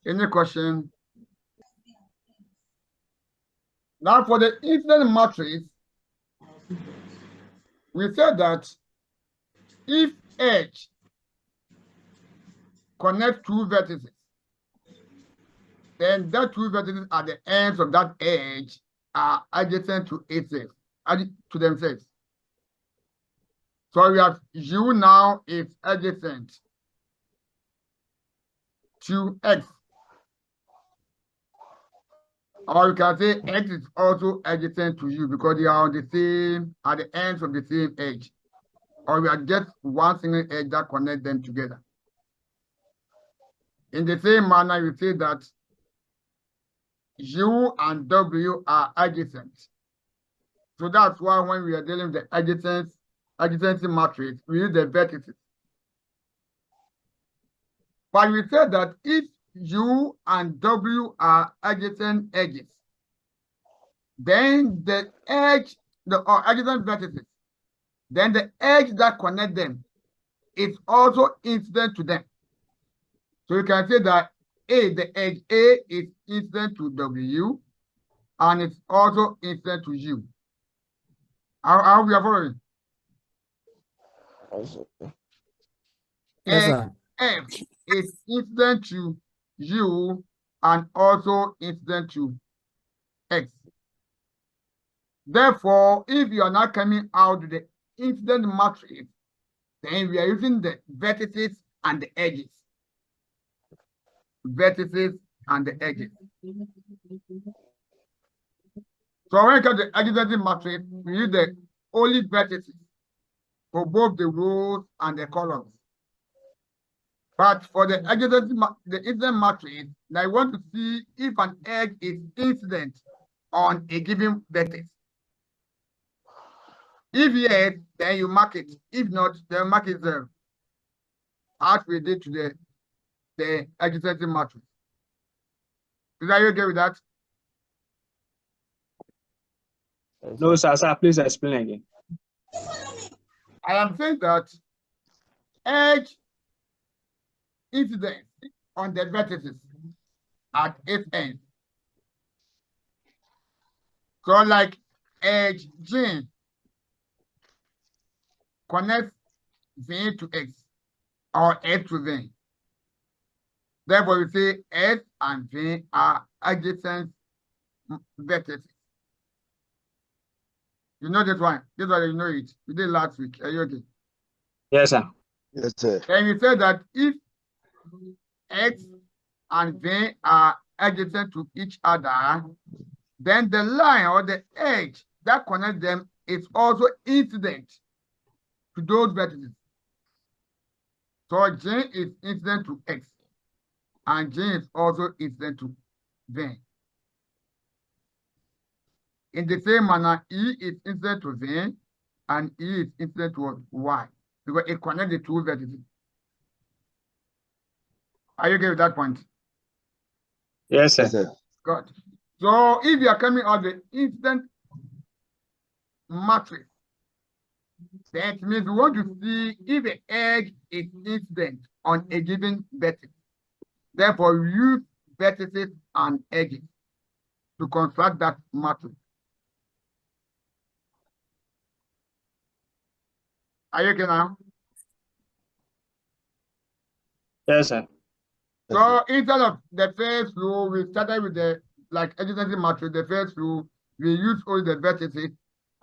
Any question? Now for the incident matrix, we said that if edge connects two vertices, then the two vertices at the ends of that edge are adjacent to itself, to themselves. So we have U now is adjacent to X. Or you can say X is also adjacent to U because they are on the same, at the ends of the same edge. Or we are just one single edge that connects them together. In the same manner, you say that U and W are adjacent. So that's why when we are dealing with the adjacency matrix, we use the vertices. But we said that if U and W are adjacent edges, then the edge, or adjacent vertices, then the edge that connect them is also incident to them. So you can say that the edge A is incident to W, and it's also incident to U. How we are following? Yes, sir. F is incident to U and also incident to X. Therefore, if you are not coming out with the incident matrix, then we are using the vertices and the edges. Vertices and the edges. So when you get the adjacency matrix, we use the only vertices for both the rows and the columns. But for the incident matrix, I want to see if an edge is incident on a given vertex. If yes, then you mark it. If not, then mark it there. As we did to the adjacency matrix. Is that you okay with that? No, sir, please explain again. I am saying that edge incidence on the vertices at its end. So like edge G connects V to X or X to V. Therefore, we say S and V are adjacent vertices. You know this one. This one, you know it. We did last week. Are you okay? Yes, sir. Yes, sir. And we said that if X and V are adjacent to each other, then the line or the edge that connects them is also incident to those vertices. So J is incident to X, and J is also incident to V. In the same manner, E is incident to V, and E is incident to Y, because it connects the two vertices. Are you okay with that point? Yes, sir. Yes, sir. Good. So if you are coming out the incident matrix, that means we want to see if the edge is incident on a given vertex. Therefore, we use vertices and edges to construct that matrix. Are you okay now? Yes, sir. So instead of the first row, we started with the adjacency matrix. The first row, we use only the vertices,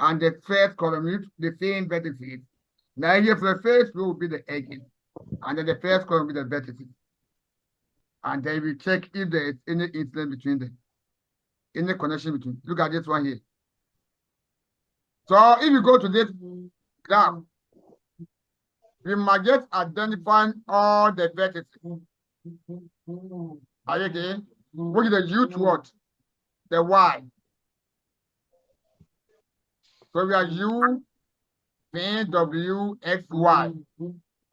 and the first column, we use the same vertices. Now here for the first row will be the edges, and then the first column will be the vertices. And then we check if there is any incident between them, any connection between. Look at this one here. So if you go to this graph, we must just identify all the vertices. Are you okay? What is the U to what? The Y. So we are U, V, W, X, Y.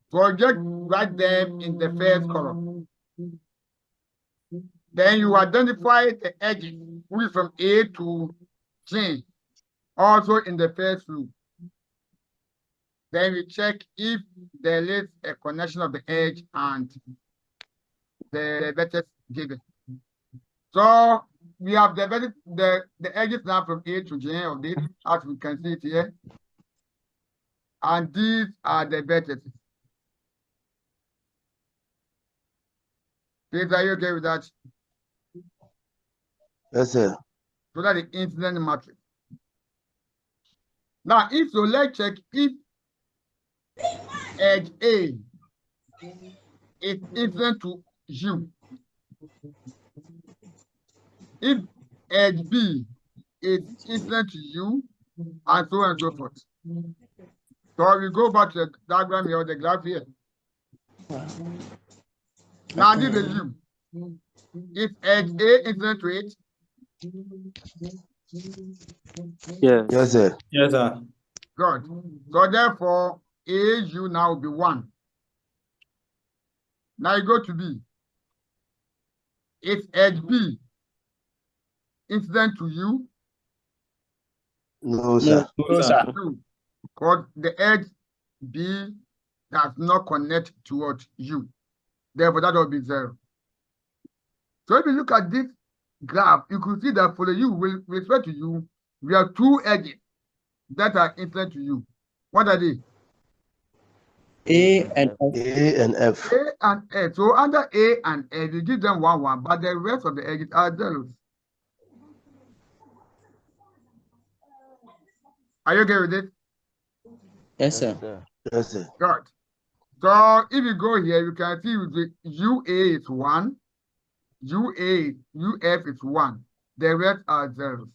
So just write them in the first column. Then you identify the edges, which is from A to G, also in the first row. Then we check if there is a connection of the edge and the vertex given. So we have the edges now from A to J of this, as we can see it here. And these are the vertices. Please, are you okay with that? Yes, sir. So that's the incident matrix. Now, if so, let's check if edge A is incident to U. If edge B is incident to U, and so on and so forth. So we go back to the diagram here, or the graph here. Now this is U. If edge A incident to it, Yes. Yes, sir. Yes, sir. good. So therefore, AU now will be 1. Now you go to B. If edge B incident to U, No, sir. No, sir. 2. Because the edge B does not connect toward U. Therefore, that will be 0. So if you look at this graph, you could see that for the U, with respect to U, we have 2 edges that are incident to U. What are they? A and F. A and F. A and F. So under A and F, you give them 1, 1, but the rest of the edges are zeros. Are you okay with it? Yes, sir. Yes, sir. Good. So if you go here, you can see with the UA is 1, UF is 1. The rest are zeros.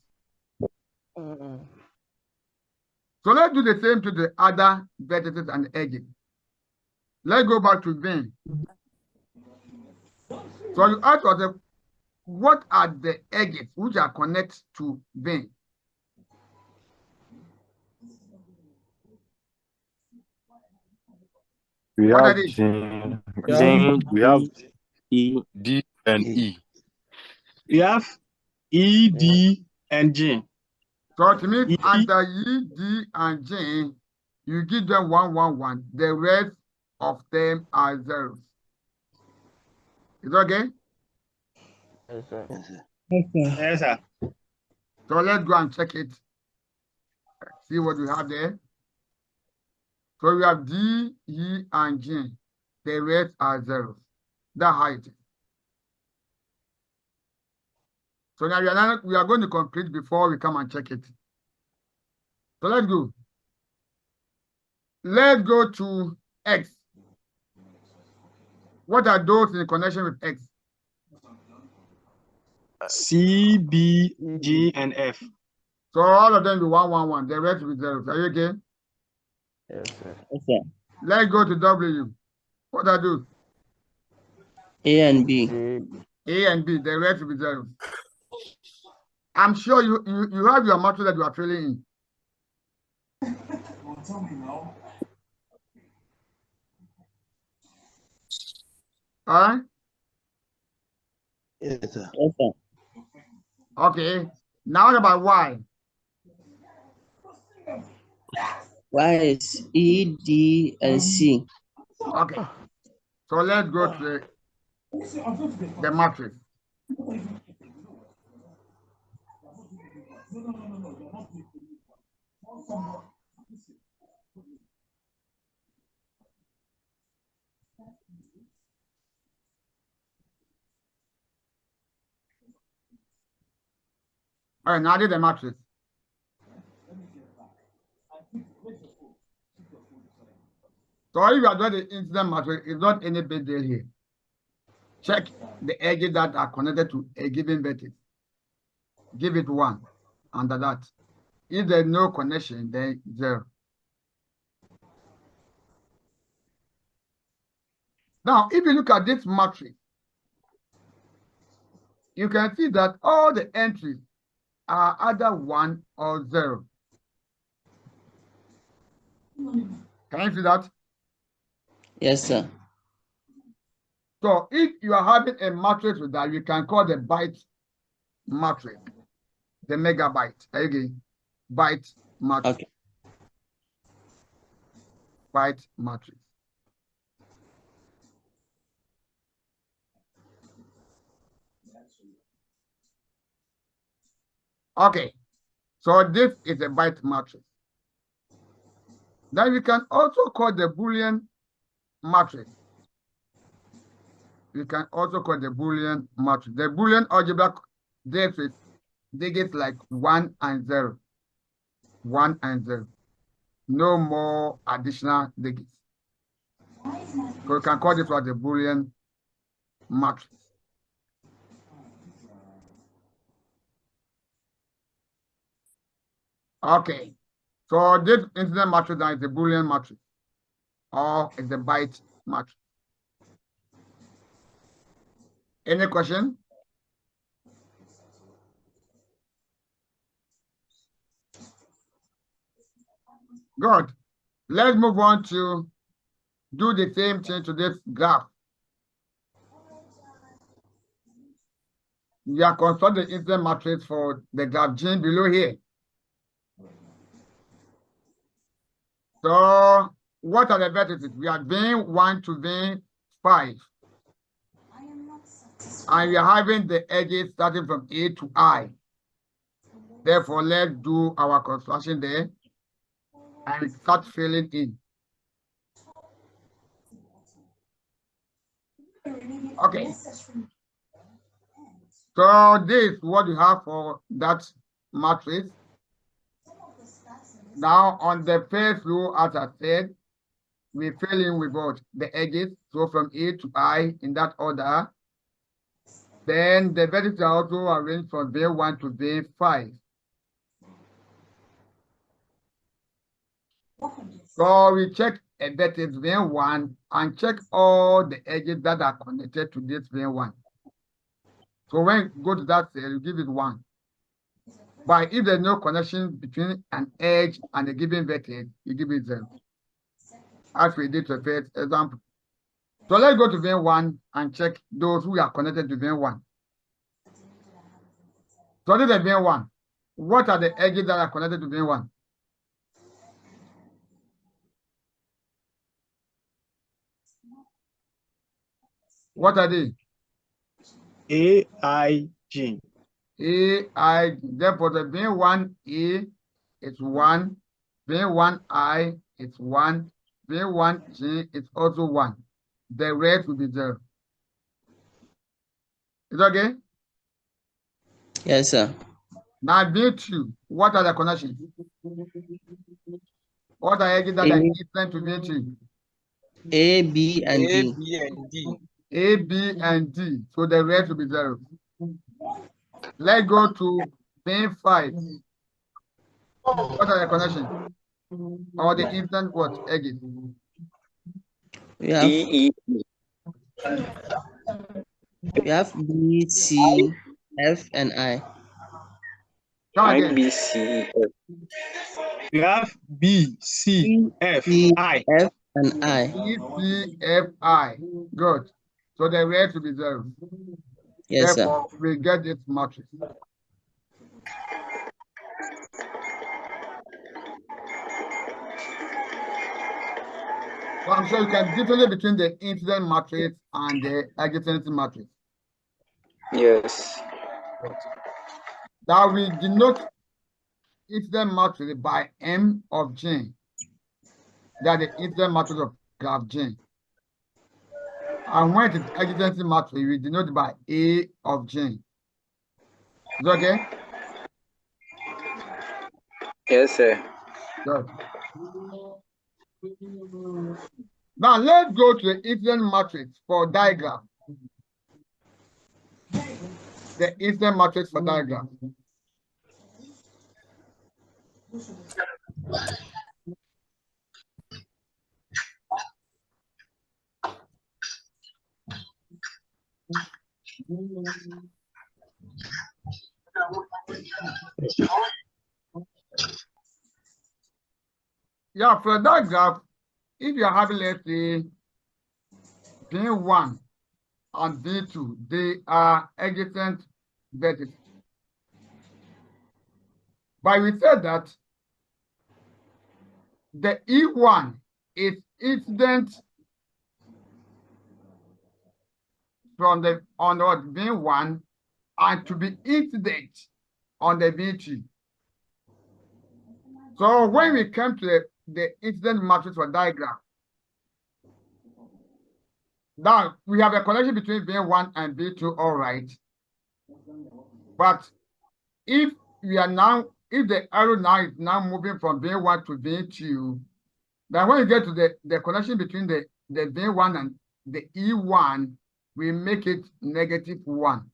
So let's do the same to the other vertices and edges. Let's go back to vein. So you ask yourself, what are the edges which are connected to vein? We What are have they? Jane, We have E. D and E. We have E, D, and G. So it means E. under E, D, and J, you give them 1, 1, 1. The rest of them are zeros. Is that okay? Yes, sir. Yes, sir. So let's go and check it. See what we have there. So we have D, E, and J. The rest are zeros. That's how it is. So now we are going to complete before we come and check it. So let's go. Let's go to X. What are those in connection with X? C, B, G, and F. So all of them be 1, 1, 1. The rest will be zeros. Are you okay? Yes, sir. Yes, sir. Let's go to W. What are those? A and B. A and B. The rest will be zeros. I'm sure you have your matrix that you are filling in. All right? Yes, sir. Yes, sir. Okay. Now what about Y? Y is E, D, and C. Okay. So let's go to the matrix. All right, now do the matrix. So if you are doing the incident matrix, it's not any big deal here. Check the edges that are connected to a given vertex. Give it 1 under that. If there's no connection, then 0. Now, if you look at this matrix, you can see that all the entries are either 1 or 0. Can you see that? Yes, sir. So if you are having a matrix with that, you can call the byte matrix, the megabyte. Again, byte matrix. Okay. Byte matrix. Okay, so this is a byte matrix. Then we can also call the Boolean matrix. We can also call the Boolean matrix. The Boolean algebra deals with digits like 1 and 0. 1 and 0. No more additional digits. So we can call this one the Boolean matrix. Okay, so this incident matrix now is the Boolean matrix, or is the byte matrix. Any question? Good. Let's move on to do the same thing to this graph. We are constructing the incident matrix for the graph gene below here. So what are the vertices? We are vein 1 to vein 5. And we are having the edges starting from A to I. Therefore, let's do our construction there and start filling in. Okay. So this is what you have for that matrix. Now on the first row, as I said, we fill in with what? The edges. So from A to I in that order. Then the vertices are also arranged from vein 1 to vein 5. So we check a vertex vein 1 and check all the edges that are connected to this vein 1. So when you go to that cell, you give it 1. But if there's no connection between an edge and a given vertex, you give it 0. As we did the first example. So let's go to vein 1 and check those who are connected to vein 1. So this is vein 1. What are the edges that are connected to vein 1? What are they? AIG. AIG. Therefore, the vein 1A is 1. Vein 1I is 1. Vein 1J is also 1. The rest will be 0. Is that okay? Yes, sir. Now, vein 2. What are the connections? What are edges that are equivalent to vein 2? A, B, and A, D. B, and D. A, B, and D. So the rest will be 0. Let's go to vein 5. What are the connections? Or the instant what? Edges? We have E, B, C, F, and I. Come I, again. B, C, F. We have B, C, C, F, C, I. F, and I. E, C, F, I. Good. So the rest will be 0. Yes, sir. Therefore, we get this matrix. So I'm sure you can differentiate between the incident matrix and the adjacency matrix. Yes. Now we denote incident matrix by M of J. That the incident matrix of graph J. And when it is adjacency matrix, we denote by A of J. Is that okay? Yes, sir. Good. Now let's go to the incident matrix for diagram. The incident matrix for diagram. Yeah, for that graph, if you are having, let's say, V1 and V2, they are adjacent vertices. But we said that the E1 is incident from the on the V1 and to be incident on the V2. So when we come to the incident matrix or diagram, now we have a connection between V1 and V2, all right. But if we are now, if the arrow now is now moving from V1 to V2, then when you get to the connection between the V1 and the E1, we make it -1.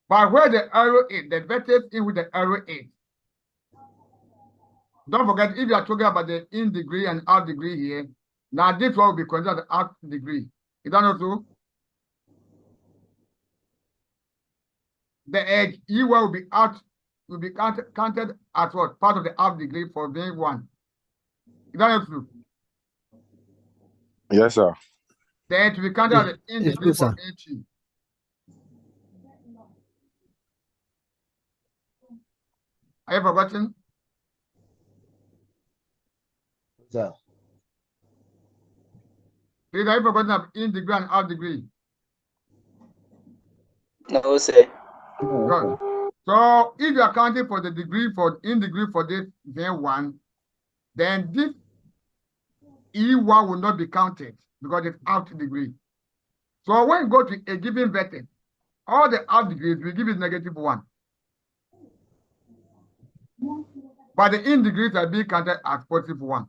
But where the arrow is, the vertex in with the arrow is. Don't forget, if you are talking about the in degree and out degree here, now this one will be considered the out degree. Is that not so? The edge E1 will be out, will be counted as what? Part of the out degree for V1. Is that not true? Yes, sir. Then to be counted as the in degree for V2. Are you forgotten? Sir. Please, are you forgotten of in degree and out degree? No, sir. Good. So if you are counting for the degree for in degree for this V1, then this E1 will not be counted because it's out degree. So when you go to a given vertex, all the out degrees will give it -1. But the in degrees are being counted as +1.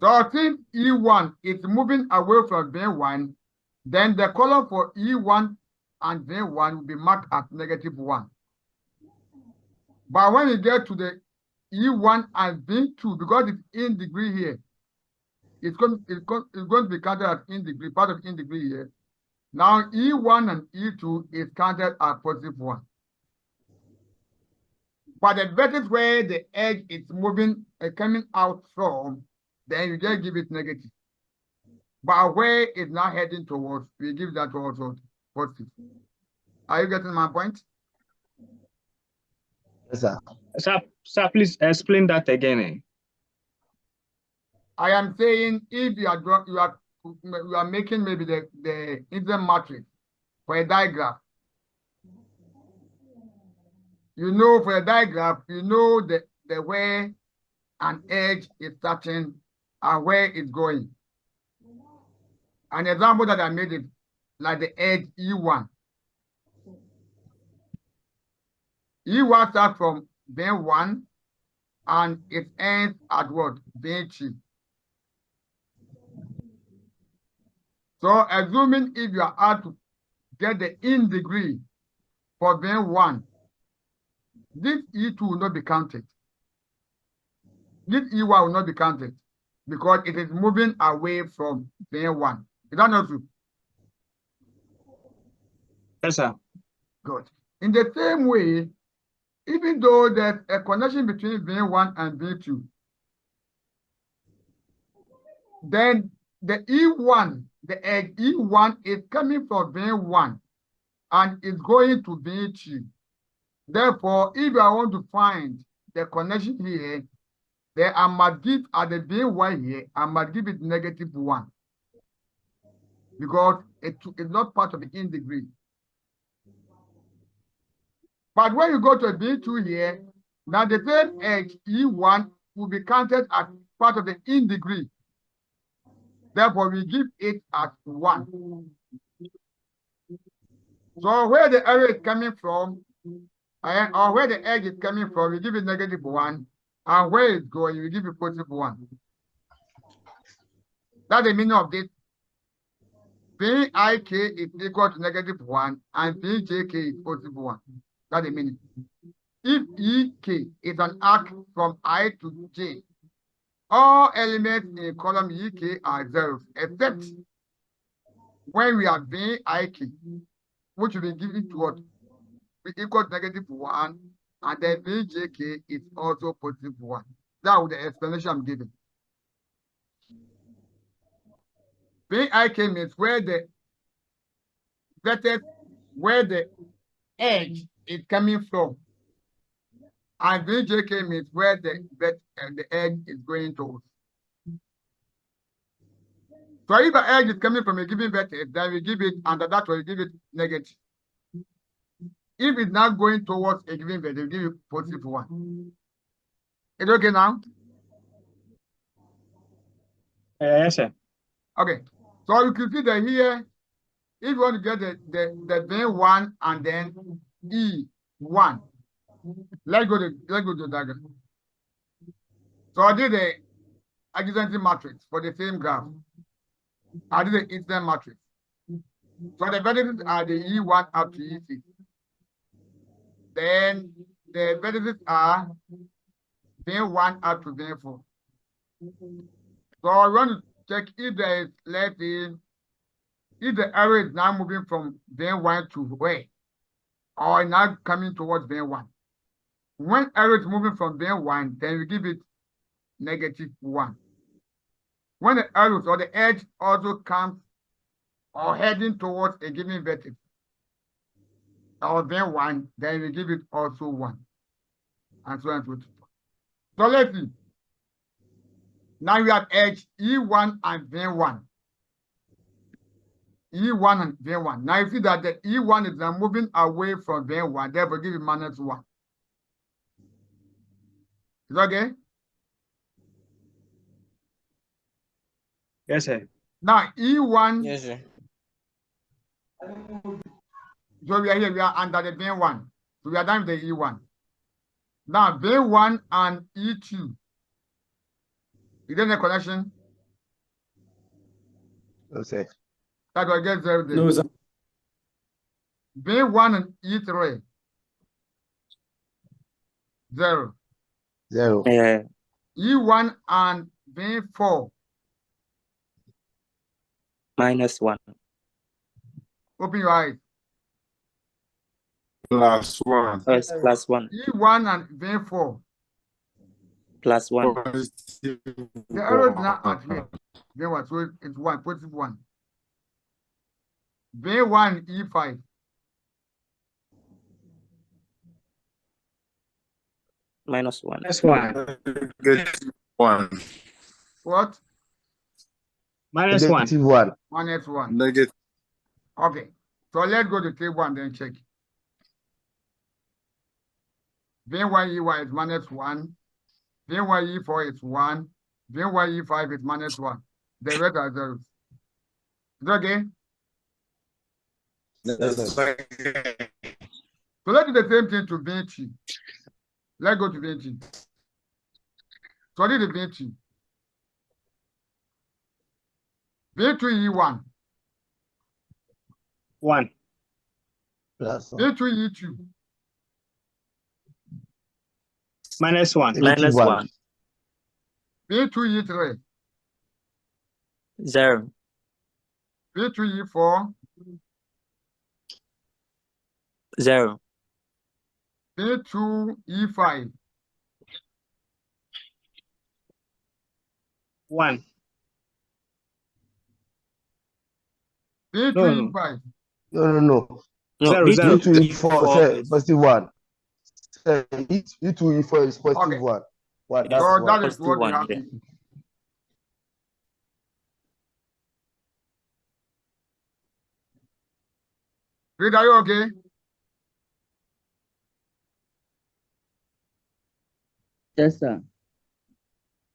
So since E1 is moving away from V1, then the column for E1 and V1 will be marked as -1. But when you get to the E1 and V2, because it's in degree here, it's going to be counted as in degree, part of in degree here. Now E1 and E2 is counted as +1. But the vertex where the edge is moving coming out from, then you just give it negative. But where it's now heading towards, we give that also positive. Are you getting my point? Yes, sir. Sir, please explain that again. I am saying if you are making maybe the incident matrix for a diagram. You know, for a diagram, you know the where an edge is starting and where it's going. An example that I made is like the edge E1. E1 starts from V1 and it ends at what? V2. So assuming if you are out to get the in degree for V1, this E2 will not be counted. This E1 will not be counted because it is moving away from V1. Is that not true? Yes, sir. Good. In the same way, even though there's a connection between V1 and V2, then the E1, the edge E1 is coming from V1 and is going to V2. Therefore, if I want to find the connection here, then I must give at the V1 here, I must give it -1 because it's not part of the in degree. But when you go to V2 here, now the same edge E1 will be counted as part of the in degree. Therefore, we give it as 1. So where the arrow is coming from, or where the edge is coming from, we give it -1. And where it's going, we give it +1. That's the meaning of this. Vik is equal to -1 and Vjk is +1. That's the meaning. If Ek is an arc from I to J, all elements in column Ek are zeros, except when we have Vik, which will be given to what? We equal to -1, and then Vjk is also +1. That was the explanation I'm giving. Vik means where the vertex, where the edge is coming from. And Vjk means where the edge is going towards. So if the edge is coming from a given vertex, then we give it under that one, we give it negative. If it's not going towards a given vertex, we give it positive one. Is it okay now? Yes, sir. Okay. So you can see that here, if you want to get the V1 and then E1, let's go to the diagram. So I did the adjacency matrix for the same graph. I did the incident matrix. So the vertices are the E1 up to E6. Then the vertices are V1 up to V4. So I want to check if there is, let's say, if the arrow is now moving from V1 to where, or now coming towards V1. When arrow is moving from V1, then we give it -1. When the arrows or the edge also comes or heading towards a given vertex or V1, then we give it also 1. And so on and so forth. So let's see. Now we have edge E1 and V1. E1 and V1. Now you see that the E1 is now moving away from V1, therefore give it -1. Is that okay? Yes, sir. Now E1. Yes, sir. So we are here, we are under the V1. So we are done with the E1. Now V1 and E2. Is there a connection? No, sir. That will get 0 there. No, sir. V1 and E3. 0. 0. Yeah. E1 and V4. -1. Open your eyes. +1. Yes, +1. E1 and V4. +1. The arrow is not at here. V1, so it's 1, +1. V1 E5. -1. -1. -1. What? -1. -1. -1. Negative. Okay. So let's go to table and then check. V1 E1 is -1. V1 E4 is 1. V1 E5 is -1. The rest are zeros. Is that okay? So let's do the same thing to V2. Let's go to V2. So this is V2. V2 E1. 1. +1. V2 E2. -1. -1. V2 E3. 0. V2 E4. 0. V2 E5. 1. V2 No, no. E5. No. No, 0, V2 0. E2, E4, sir, is +1. Sir, E2, E4 is +1. Okay. 1. Yes. So That's 1. that is what we +1, have yeah. here. Read, are you okay? Yes, sir.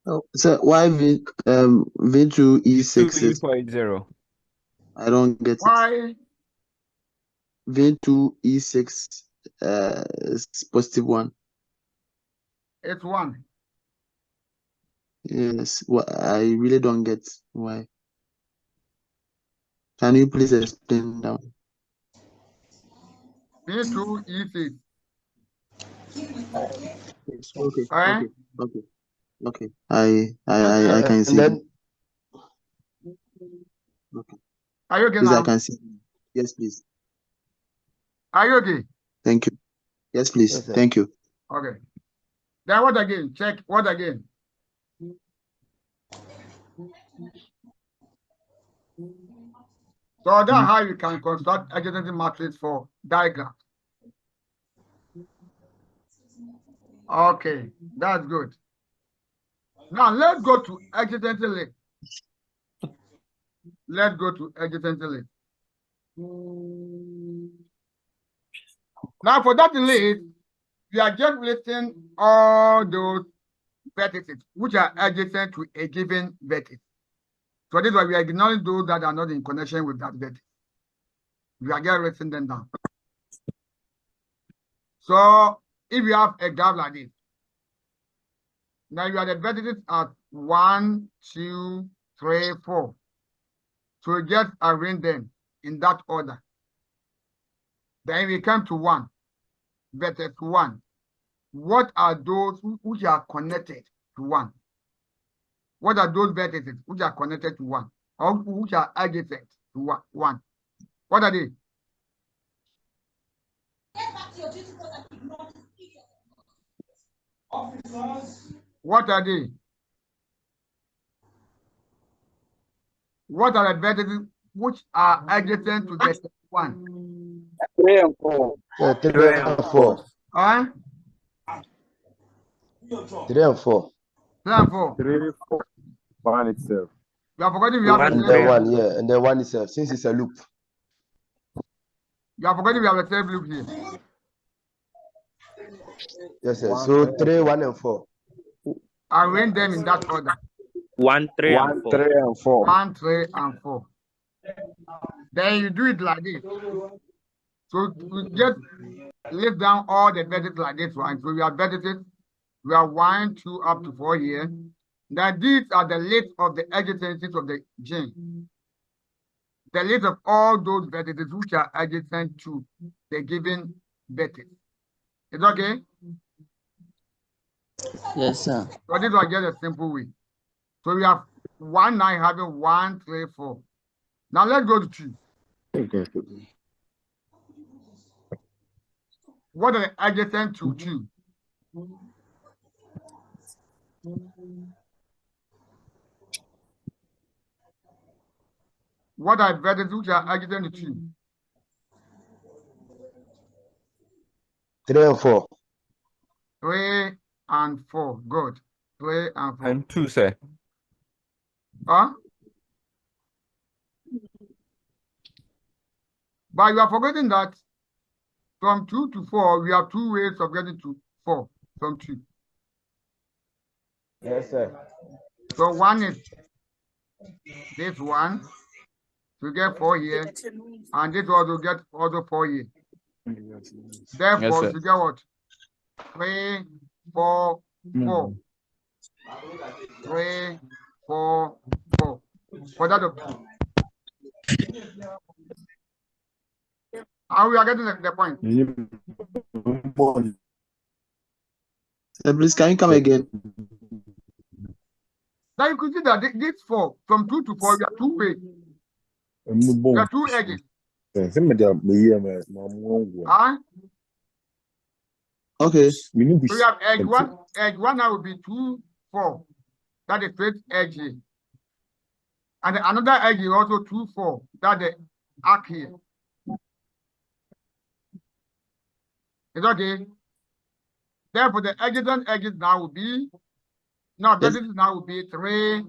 Oh, so why V2 E6 is 2E4 I don't get it. Why? V2 E6 is +1. It's 1. Yes. I really don't get why. Can you please explain that one? V2 E6. Okay. Eh? Okay. I can And see. then Are you okay Please, I now? can see. Yes, please. Are you okay? Thank you. Yes, please. Yes, sir. Thank you. Okay. Then what again? Check what again? So that's how you can construct adjacency matrix for diagram. Okay, that's good. Now let's go to adjacency list. let's go to adjacency list. Now for that list, we are just listing all those vertices which are adjacent to a given vertex. So this is why we are ignoring those that are not in connection with that vertex. We are just listing them down. So if you have a graph like this, now you are the vertices at 1, 2, 3, 4. So we just arrange them in that order. Then we come to 1, vertex 1. What are those which are connected to 1? What are those vertices which are connected to 1? Or which are adjacent to 1? What are they? What are they? What are the vertices which are adjacent to the 1? 3 and 4. 3 and 4. Huh? 3 and 4. 3 and 4. 3, 4. 1 itself. You are forgetting we have One, And a then three. 1, yeah. And then 1 itself, since it's a loop. You are forgetting we have a same loop here. Yes, sir. So 3, 1, and 4. Arrange them in that order. 1, 3, 1, and 4. 3 and 4. 1, 3, and 4. Then you do it like this. So we just list down all the vertices like this one. So we have vertices. We have 1, 2, up to 4 here. Now these are the list of the adjacencies of the gene. The list of all those vertices which are adjacent to the given vertex. It's okay? Yes, sir. So this was just a simple way. So we have 1, 9 having 1, 3, 4. Now let's go to 2. What are the adjacent to 2? What are vertices which are adjacent to 2? 3 and 4. 3 and 4. Good. 3 and 4. And 2, sir. Huh? But you are forgetting that from 2 to 4, we have 2 ways of getting to 4 from 2. Yes, sir. So 1 is this one. To get 4 here. And this also get also 4 here. Therefore, sir. you get what? 3, 4, 4. 3, 4, 4. For that, how we are getting the point? Sir, please, can you come again? Now you could see that this 4, from 2 to 4, we have 2 ways. We have 2 edges. Huh? Okay. So we have edge 1. Edge 1 now will be 2, 4. That is straight edge here. And another edge is also 2, 4. That's the arc here. It's okay. Therefore, the adjacent edges now will be, no, Yes. vertices now will be 3,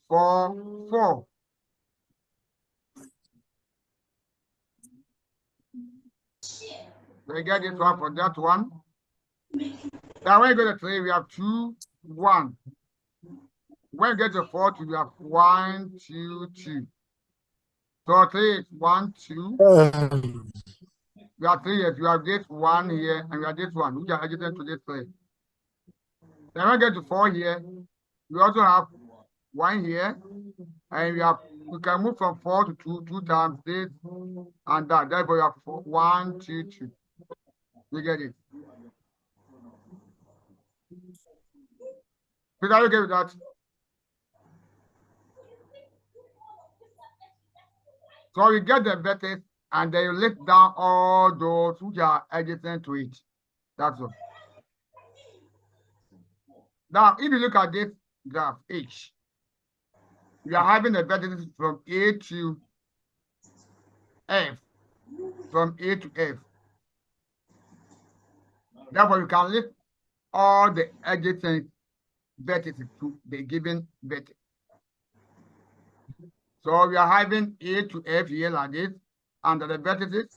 4, 4. We get this one for that one. Now when you go to 3, we have 2, 1. When you get to 4, we have 1, 2, 2. So 3 is 1, 2. We have 3 here. You have this 1 here, and we have this one, which are adjacent to this 3. Then when we get to 4 here, we also have 1 here, and we can move from 4 to 2 times this and that. Therefore, you have 4, 1, 2, 2. You get it? Peter, are you okay with that? So you get the vertex, and then you list down all those which are adjacent to it. That's all. Now, if you look at this graph H, we are having a vertex from A to F, from A to F. Therefore, you can list all the adjacent vertices to the given vertex. So we are having A to F here like this under the vertices.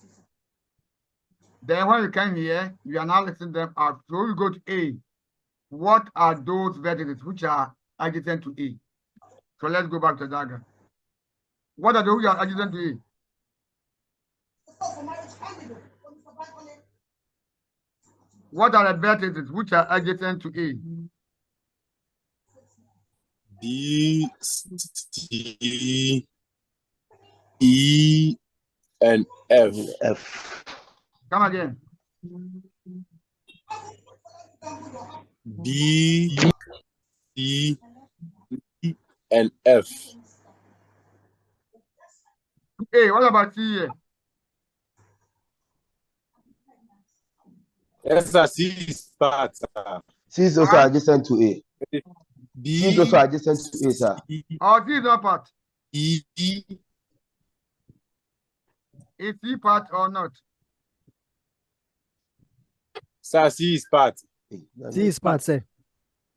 Then when we come here, we are now listing them out. So we go to A. What are those vertices which are adjacent to A? So let's go back to the diagram. What are those which are adjacent to A? What are the vertices which are adjacent to A? B, C, E, and F. F. Come again. B, C, E, and F. A, what about C here? Yes, sir. C is part. C is also adjacent to A. B, C is also adjacent to A, sir. Oh, C is not part. E, Is C part or not? sir, C is part. C is part, sir.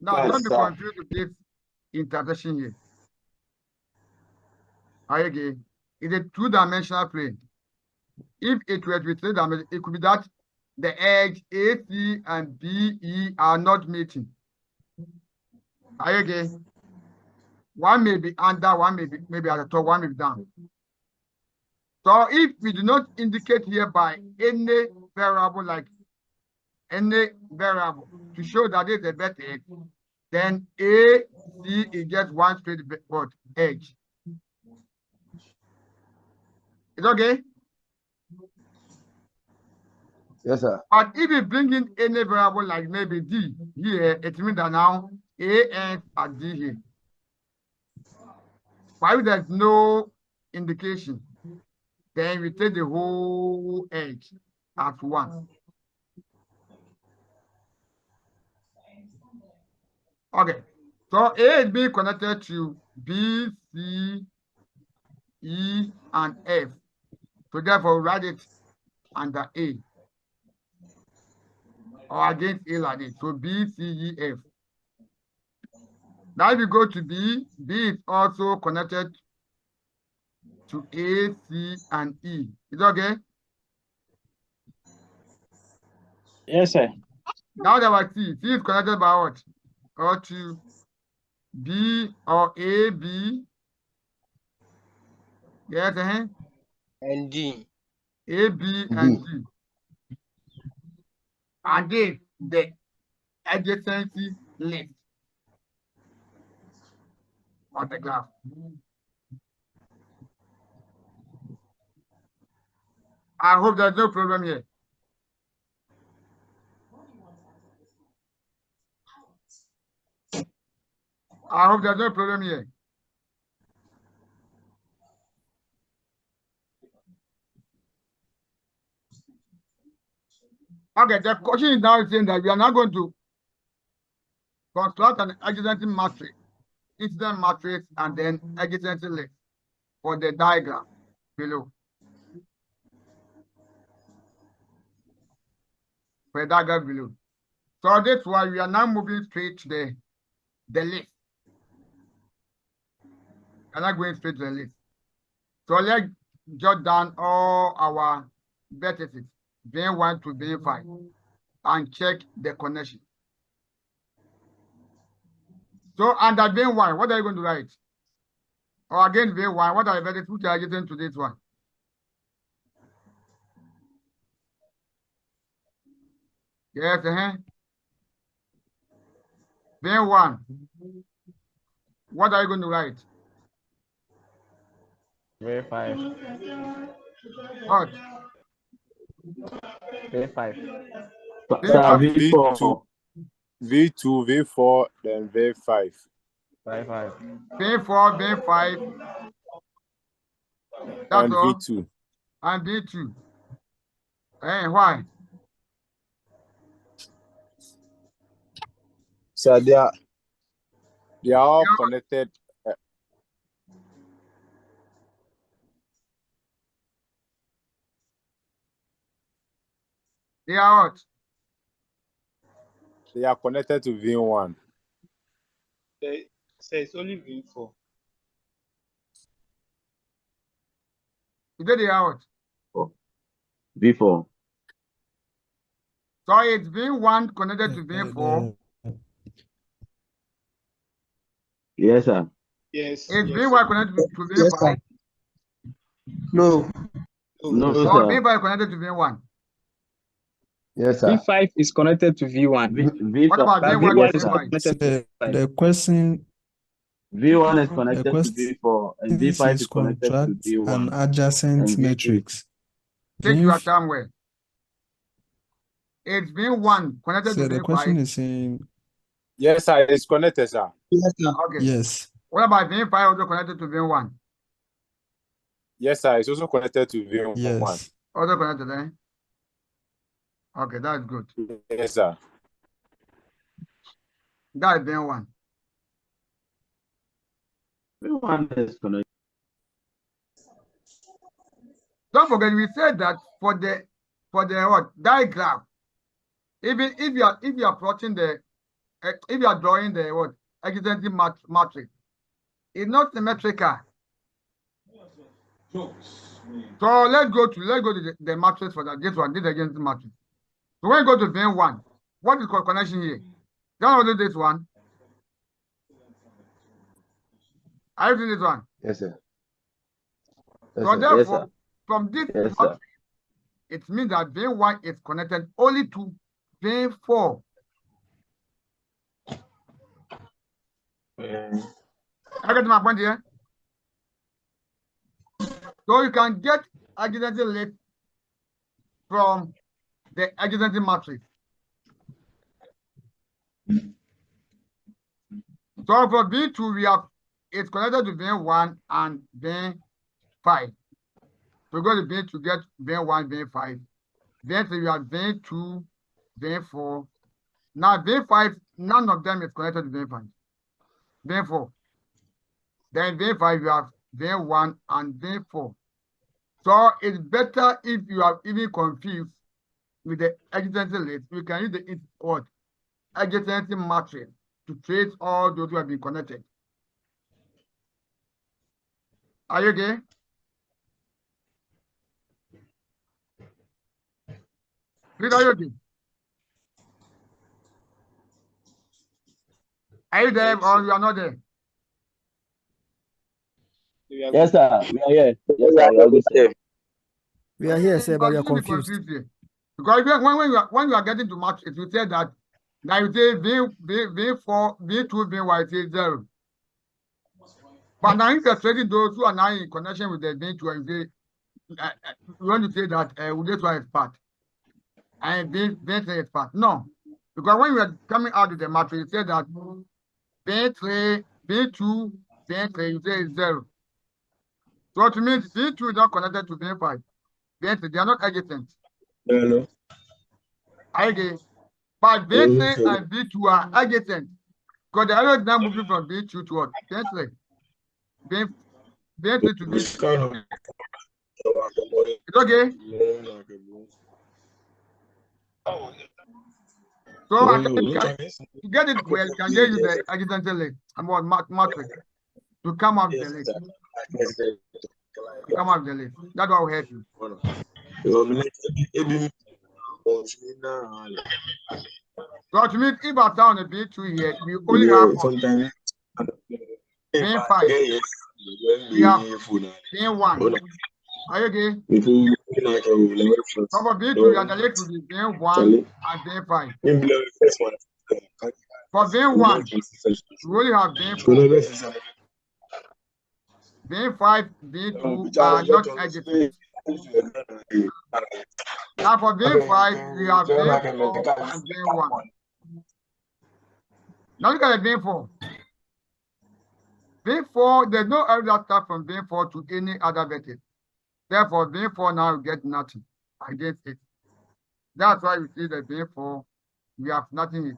Now, Yes, don't be sir. confused with this intersection here. Again, it's a two-dimensional plane. If it were to be three-dimensional, it could be that the edge AC and BE are not meeting. Again, one may be under, one may be maybe at the top, one may be down. So if we do not indicate here by any variable like any variable to show that it's a vertex, then A, C, it gets one straight edge. It's okay? Yes, sir. But if you bring in any variable like maybe D here, it means that now A ends at D here. Why there's no indication, then we take the whole edge at once. Okay, so A is being connected to B, C, E, and F. So therefore, write it under A. Or against A like this. So B, C, E, F. Now if you go to B, B is also connected to A, C, and E. Is it okay? Yes, sir. Now that was C. C is connected by what? Or to B or A, B. Yes, And D. A, B, B. and D. Again, the adjacency list on the graph. I hope there's no problem here. I hope there's no problem here. Okay, the question is now saying that we are not going to construct an adjacency matrix, incident matrix, and then adjacency list for the diagram below. For the diagram below. So that's why we are now moving straight to the list. I'm not going straight to the list. So let's jot down all our vertices, vein 1 to vein 5, and check the connection. So under vein 1, what are you going to write? Or again, vein 1, what are the vertices which are adjacent to this one? Yes, Vein 1. What are you going to write? Very 5. What? Very 5. Vein Sir, 5. V4. V2, V4, then V5. 5 5. Vein 4, vein 5. That's And all. V2. And V2. Why? So they are all connected. They are what? They are connected to V1. So it's only V4. You did the out. V4. So it's V1 connected to V4. Yes, sir. Yes. It's V1 connected to Yes, V5. sir. No. No, So sir. V5 connected to V1. Yes, sir. V5 is connected to V1. What about But V1 V1 to is V5? connected to V5. The question V1 is connected to question V4, and V5 is is connected to contract V1 an adjacent and V3. matrix. Take your V- time well. It's V1 connected So to the question V5. is saying Yes, sir. It's connected, sir. Yes, sir. Okay. yes. What about V5 also connected to V1? Yes, sir. It's also connected to V1. Yes. Also connected, eh? Okay, that's good. Yes, sir. That is V1. V1 is connected. Don't forget, we said that for the what diagram, even if you are plotting the if you are drawing the what adjacency matrix, it's not symmetrical. So let's go to the matrix for that. This one, this adjacency matrix. So when you go to V1, what is the connection here? Don't do this one. Are you doing this one? Yes, sir. Yes, So sir. therefore, Yes, sir. from this Yes, sir. matrix, it means that V1 is connected only to V4. I get my point here. So you can get adjacency list from the adjacency matrix. So for V2, we have it's connected to V1 and V5. So go to V to get V1, V5. V3, we have V2, V4. Now V5, none of them is connected to V5. V4. Then V5, you have V1 and V4. So it's better if you are even confused with the adjacency list. You can use the what adjacency matrix to trace all those who have been connected. Are you okay? Please, are you okay? Are you there or you are not there? Yes, sir. We are here. Yes, sir. We are good, sir. We are here, sir, but we are Continue confused. here. Because when you are getting to matrix, you say that now you say V4, V2, V1, say 0. But now if you are trading those who are now in connection with the V2, you say you want to say that this one is part and V3 is part. No, because when you are coming out of the matrix, you say that V3, V2, V3, you say is 0. So it means V2 is not connected to V5. V3, they are not adjacent. Hello. Okay. But V3 and V2 are adjacent. Because the arrow is now moving from V2 to what? V3. V3 to V2. It's okay? So to get it well, you can use the adjacency list about matrix to come up the list. To come up the list. That's what will help you. So to me, if I found a V2 here, we only have V5. We have V1. Are you okay? So for V2, you are the list will be V1 and V5. For V1, we only have V4. V5, V2 are not adjacent. Now for V5, we have V4 and V1. Now look at the V4. V4, there's no error that starts from V4 to any other vertex. Therefore, V4 now get nothing against it. That's why you see the V4, we have nothing